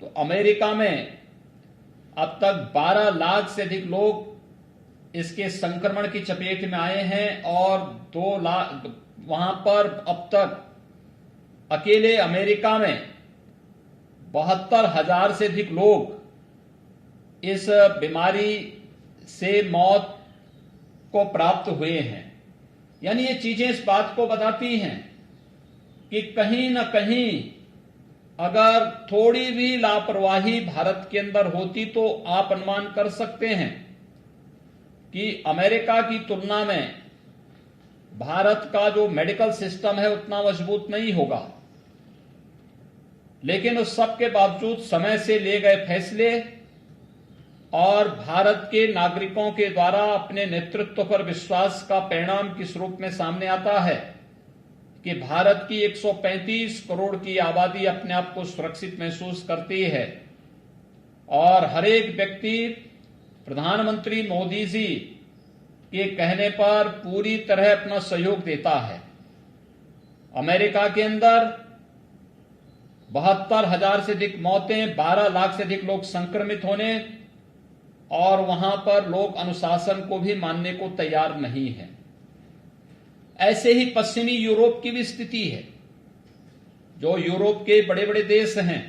तो अमेरिका में अब तक 12 लाख से अधिक लोग इसके संक्रमण की चपेट में आए हैं और 2 लाख वहां पर अब तक अकेले अमेरिका में 72,000 से अधिक लोग इस बीमारी से मौत को प्राप्त हुए हैं। यानी ये चीजें इस बात को बताती हैं कि कहीं न कहीं अगर थोड़ी भी लापरवाही भारत के अंदर होती तो आप अनुमान कर सकते हैं कि अमेरिका की तुलना में भारत का जो मेडिकल सिस्टम है उतना मजबूत नहीं होगा। लेकिन उस सब के बावजूद समय से लिए गए फैसले और भारत के नागरिकों के द्वारा अपने नेतृत्व पर विश्वास का परिणाम किस रूप में सामने आता है कि भारत की 135 करोड़ की आबादी अपने आप को सुरक्षित महसूस करती है और हर एक व्यक्ति प्रधानमंत्री मोदी जी के कहने पर पूरी तरह अपना सहयोग देता है। अमेरिका के अंदर 72,000 से अधिक मौतें, 12 लाख से अधिक लोग संक्रमित होने और वहां पर लोग अनुशासन को भी मानने को तैयार नहीं है। ऐसे ही पश्चिमी यूरोप की भी स्थिति है। जो यूरोप के बड़े बड़े देश हैं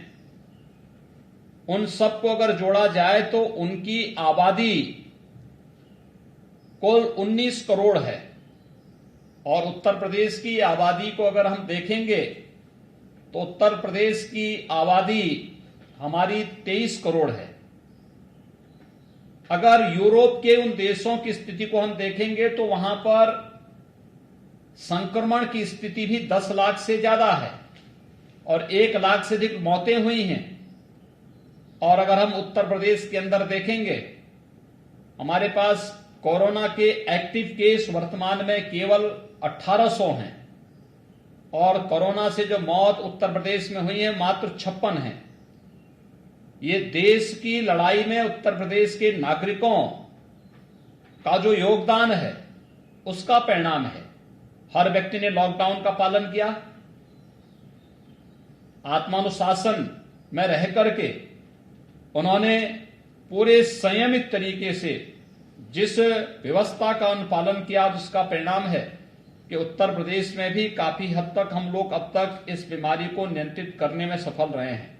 उन सबको अगर जोड़ा जाए तो उनकी आबादी कुल 19 करोड़ है और उत्तर प्रदेश की आबादी को अगर हम देखेंगे तो उत्तर प्रदेश की आबादी हमारी 23 करोड़ है। अगर यूरोप के उन देशों की स्थिति को हम देखेंगे तो वहां पर संक्रमण की स्थिति भी 10 लाख से ज्यादा है और 1 लाख से अधिक मौतें हुई हैं। और अगर हम उत्तर प्रदेश के अंदर देखेंगे, हमारे पास कोरोना के एक्टिव केस वर्तमान में केवल 1800 हैं और कोरोना से जो मौत उत्तर प्रदेश में हुई है मात्र 56 है। ये देश की लड़ाई में उत्तर प्रदेश के नागरिकों का जो योगदान है उसका परिणाम है। हर व्यक्ति ने लॉकडाउन का पालन किया, आत्मानुशासन में रह करके उन्होंने पूरे संयमित तरीके से जिस व्यवस्था का अनुपालन किया, जिसका परिणाम है कि उत्तर प्रदेश में भी काफी हद तक हम लोग अब तक इस बीमारी को नियंत्रित करने में सफल रहे हैं।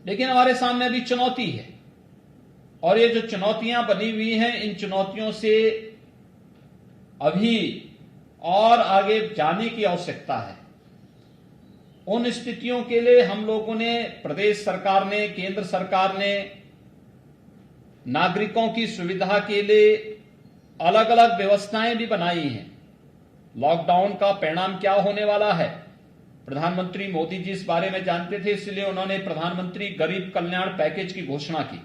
लेकिन हमारे सामने अभी चुनौती है और ये जो चुनौतियां बनी हुई हैं, इन चुनौतियों से अभी और आगे जाने की आवश्यकता है। उन स्थितियों के लिए हम लोगों ने, प्रदेश सरकार ने, केंद्र सरकार ने नागरिकों की सुविधा के लिए अलग अलग व्यवस्थाएं भी बनाई हैं। लॉकडाउन का परिणाम क्या होने वाला है, प्रधानमंत्री मोदी जी इस बारे में जानते थे, इसलिए उन्होंने प्रधानमंत्री गरीब कल्याण पैकेज की घोषणा की।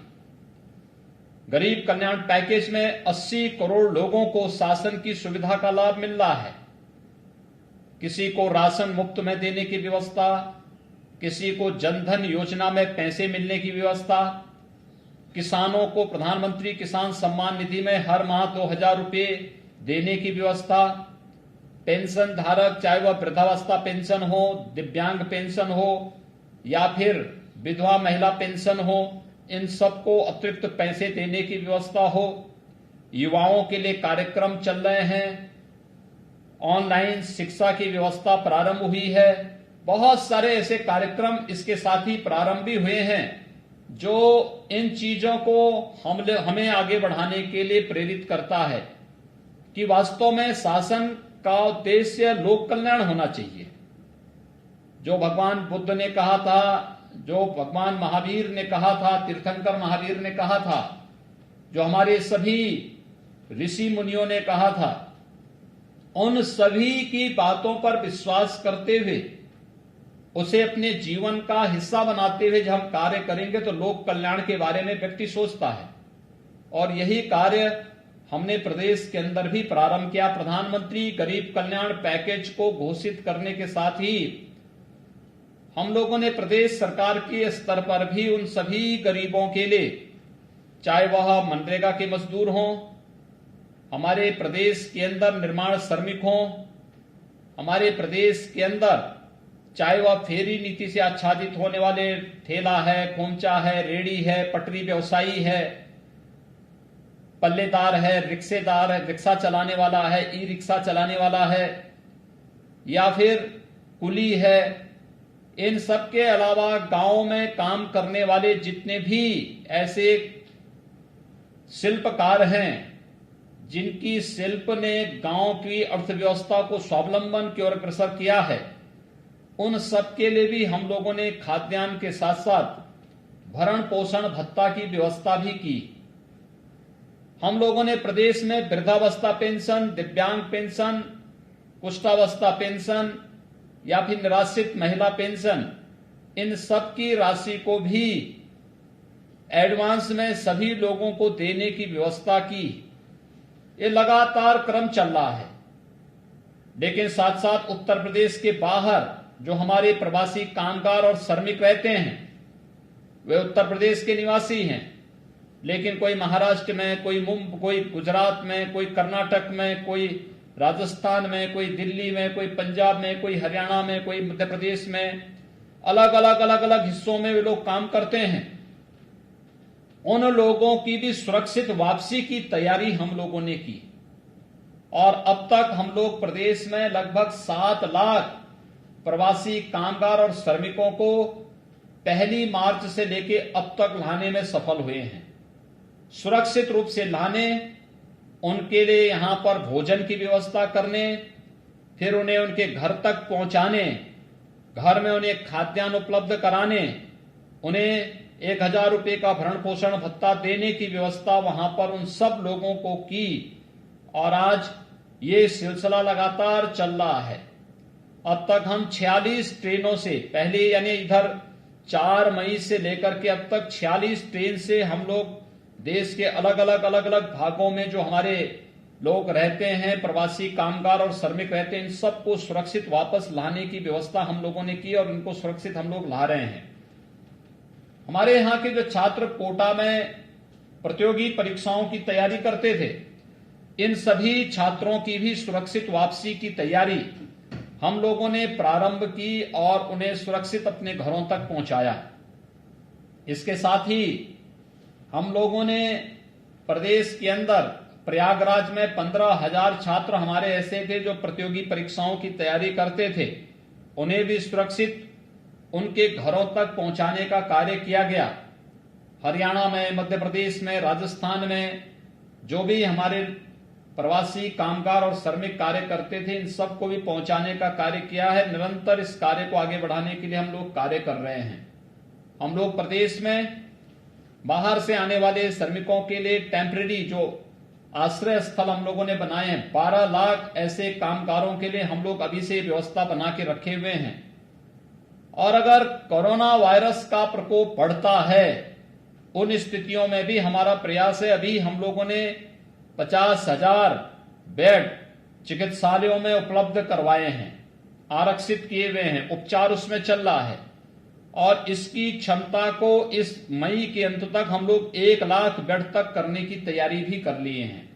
गरीब कल्याण पैकेज में 80 करोड़ लोगों को शासन की सुविधा का लाभ मिल रहा है। किसी को राशन मुफ्त में देने की व्यवस्था, किसी को जनधन योजना में पैसे मिलने की व्यवस्था, किसानों को प्रधानमंत्री किसान सम्मान निधि में हर माह 2,000 रुपये देने की व्यवस्था, पेंशन धारक चाहे वह वृद्धावस्था पेंशन हो, दिव्यांग पेंशन हो या फिर विधवा महिला पेंशन हो, इन सबको अतिरिक्त पैसे देने की व्यवस्था हो। युवाओं के लिए कार्यक्रम चल रहे हैं, ऑनलाइन शिक्षा की व्यवस्था प्रारंभ हुई है। बहुत सारे ऐसे कार्यक्रम इसके साथ ही प्रारंभ भी हुए हैं जो इन चीजों को हमें आगे बढ़ाने के लिए प्रेरित करता है कि वास्तव में शासन का उद्देश्य लोक कल्याण होना चाहिए। जो भगवान बुद्ध ने कहा था, जो भगवान महावीर ने कहा था, तीर्थंकर महावीर ने कहा था, जो हमारे सभी ऋषि मुनियों ने कहा था, उन सभी की बातों पर विश्वास करते हुए उसे अपने जीवन का हिस्सा बनाते हुए जब हम कार्य करेंगे तो लोक कल्याण के बारे में व्यक्ति सोचता है। और यही कार्य हमने प्रदेश के अंदर भी प्रारंभ किया। प्रधानमंत्री गरीब कल्याण पैकेज को घोषित करने के साथ ही हम लोगों ने प्रदेश सरकार के स्तर पर भी उन सभी गरीबों के लिए, चाहे वह मनरेगा के मजदूर हों, हमारे प्रदेश के अंदर निर्माण श्रमिक हों, हमारे प्रदेश के अंदर चाहे वह फेरी नीति से आच्छादित होने वाले ठेला है, खोमचा है, रेड़ी है, पटरी व्यवसायी है, पल्लेदार है, रिक्शेदार है, रिक्शा चलाने वाला है, ई रिक्शा चलाने वाला है, या फिर कुली है, इन सब के अलावा गांव में काम करने वाले जितने भी ऐसे शिल्पकार हैं जिनकी शिल्प ने गांव की अर्थव्यवस्था को स्वावलंबन की ओर अग्रसर किया है, उन सब के लिए भी हम लोगों ने खाद्यान्न के साथ साथ भरण पोषण भत्ता की व्यवस्था भी की। हम लोगों ने प्रदेश में वृद्धावस्था पेंशन, दिव्यांग पेंशन, कुष्ठावस्था पेंशन या फिर निराश्रित महिला पेंशन, इन सब की राशि को भी एडवांस में सभी लोगों को देने की व्यवस्था की। ये लगातार क्रम चल रहा है। लेकिन साथ साथ उत्तर प्रदेश के बाहर जो हमारे प्रवासी कामगार और श्रमिक रहते हैं, वे उत्तर प्रदेश के निवासी हैं, लेकिन कोई महाराष्ट्र में, कोई गुजरात में, कोई कर्नाटक में, कोई राजस्थान में, कोई दिल्ली में, कोई पंजाब में, कोई हरियाणा में, कोई मध्य प्रदेश में, अलग अलग हिस्सों में वे लोग काम करते हैं। उन लोगों की भी सुरक्षित वापसी की तैयारी हम लोगों ने की और अब तक हम लोग प्रदेश में लगभग 7 लाख प्रवासी कामगार और श्रमिकों को 1 मार्च से लेके अब तक लाने में सफल हुए हैं। सुरक्षित रूप से लाने, उनके लिए यहां पर भोजन की व्यवस्था करने, फिर उन्हें उनके घर तक पहुंचाने, घर में उन्हें खाद्यान्न उपलब्ध कराने, उन्हें 1000 रुपये का भरण पोषण भत्ता देने की व्यवस्था वहां पर उन सब लोगों को की और आज ये सिलसिला लगातार चल रहा है। अब तक हम 46 ट्रेनों से, पहले यानी इधर 4 मई से लेकर के अब तक 46 ट्रेन से हम लोग देश के अलग अलग भागों में जो हमारे लोग रहते हैं, प्रवासी कामगार और श्रमिक रहते हैं, इन सबको सुरक्षित वापस लाने की व्यवस्था हम लोगों ने की और इनको सुरक्षित हम लोग ला रहे हैं। हमारे यहाँ के जो छात्र कोटा में प्रतियोगी परीक्षाओं की तैयारी करते थे, इन सभी छात्रों की भी सुरक्षित वापसी की तैयारी हम लोगों ने प्रारंभ की और उन्हें सुरक्षित अपने घरों तक पहुंचाया। इसके साथ ही हम लोगों ने प्रदेश के अंदर प्रयागराज में 15,000 छात्र हमारे ऐसे थे जो प्रतियोगी परीक्षाओं की तैयारी करते थे, उन्हें भी सुरक्षित उनके घरों तक पहुंचाने का कार्य किया गया। हरियाणा में, मध्य प्रदेश में, राजस्थान में जो भी हमारे प्रवासी कामगार और श्रमिक कार्य करते थे, इन सबको भी पहुंचाने का कार्य किया है। निरंतर इस कार्य को आगे बढ़ाने के लिए हम लोग कार्य कर रहे हैं। हम लोग प्रदेश में बाहर से आने वाले श्रमिकों के लिए टेम्परेरी जो आश्रय स्थल हम लोगों ने बनाए हैं, 12 लाख ऐसे कामगारों के लिए हम लोग अभी से व्यवस्था बना के रखे हुए हैं। और अगर कोरोना वायरस का प्रकोप बढ़ता है, उन स्थितियों में भी हमारा प्रयास है। अभी हम लोगों ने 50,000 बेड चिकित्सालयों में उपलब्ध करवाए हैं, आरक्षित किए हुए हैं, उपचार उसमें चल रहा है और इसकी क्षमता को इस मई के अंत तक हम लोग 1 लाख बेड तक करने की तैयारी भी कर लिए हैं।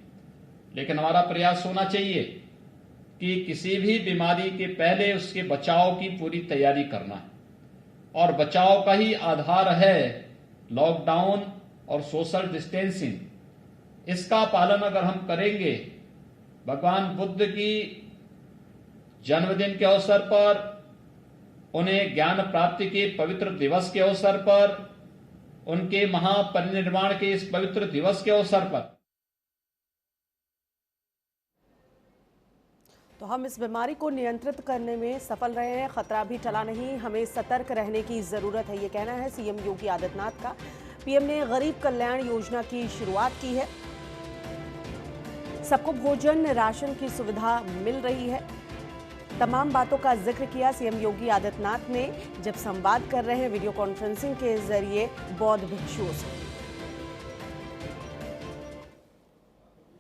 लेकिन हमारा प्रयास होना चाहिए कि किसी भी बीमारी के पहले उसके बचाव की पूरी तैयारी करना है और बचाव का ही आधार है लॉकडाउन और सोशल डिस्टेंसिंग। इसका पालन अगर हम करेंगे, भगवान बुद्ध की जन्मदिन के अवसर पर, उन्हें ज्ञान प्राप्ति के पवित्र दिवस के अवसर पर, उनके महापरिनिर्वाण के इस पवित्र दिवस के अवसर पर, तो हम इस बीमारी को नियंत्रित करने में सफल रहे हैं। खतरा भी टला नहीं, हमें सतर्क रहने की जरूरत है, ये कहना है सीएम योगी आदित्यनाथ का। पीएम ने गरीब कल्याण योजना की शुरुआत की है, सबको भोजन राशन की सुविधा मिल रही है। तमाम बातों का जिक्र किया सीएम योगी आदित्यनाथ ने जब संवाद कर रहे हैं वीडियो कॉन्फ्रेंसिंग के जरिए बौद्ध भिक्षुओं से।